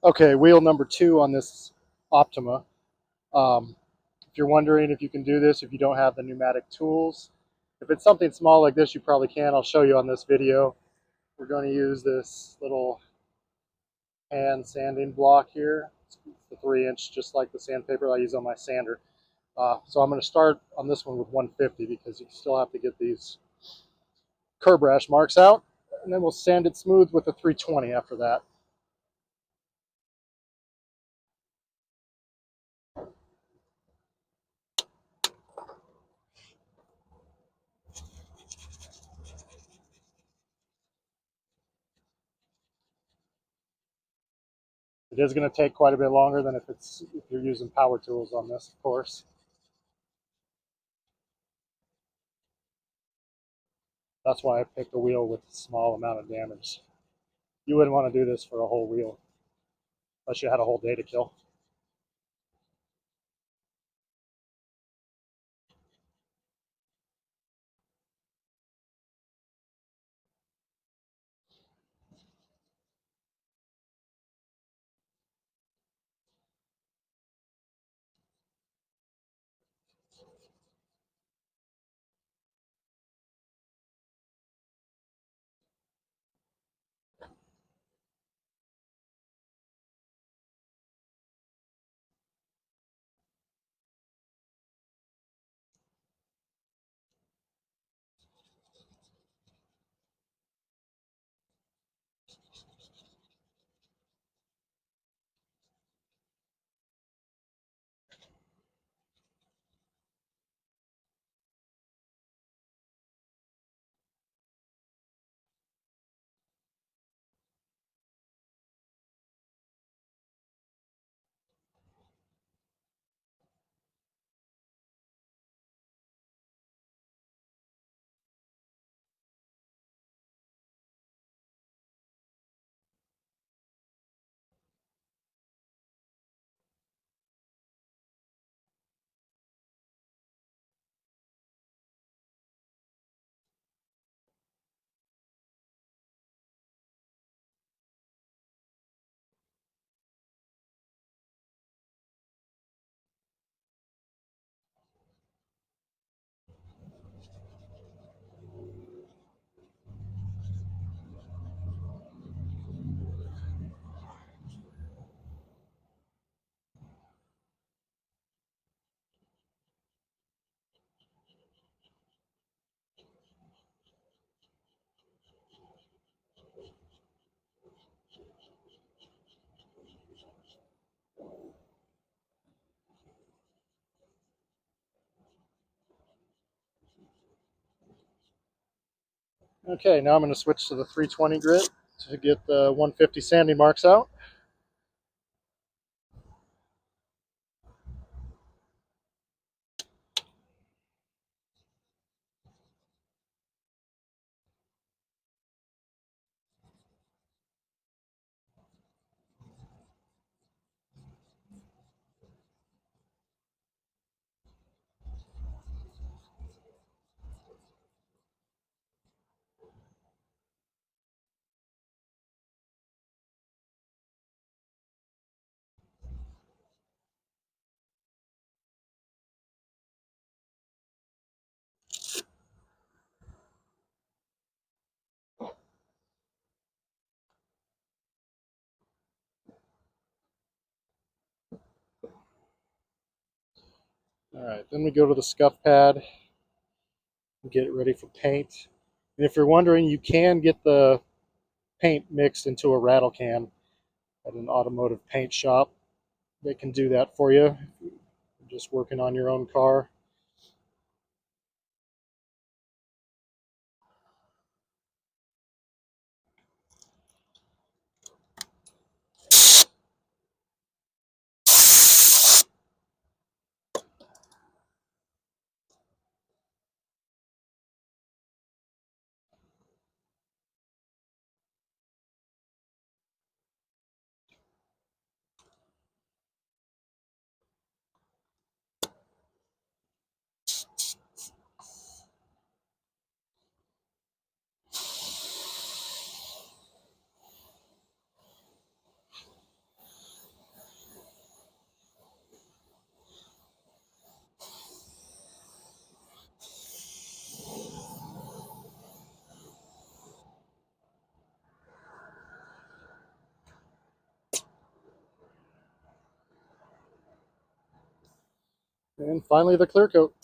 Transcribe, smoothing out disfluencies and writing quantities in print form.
Okay, wheel number 2 on this Optima. If you're wondering if you can do this if you don't have the pneumatic tools, if it's something small like this, you probably can. I'll show you on this video. We're going to use this little hand sanding block here. It's the 3-inch, just like the sandpaper I use on my sander. So I'm going to start on this one with 150 because you still have to get these curb rash marks out, and then we'll sand it smooth with the 320 after that. It is going to take quite a bit longer than if you're using power tools on this, of course. That's why I picked a wheel with a small amount of damage. You wouldn't want to do this for a whole wheel unless you had a whole day to kill. Okay, now I'm going to switch to the 320 grit to get the 150 sanding marks out. All right, then we go to the scuff pad and get it ready for paint. And if you're wondering, you can get the paint mixed into a rattle can at an automotive paint shop. They can do that for you. You're just working on your own car. And finally the clear coat.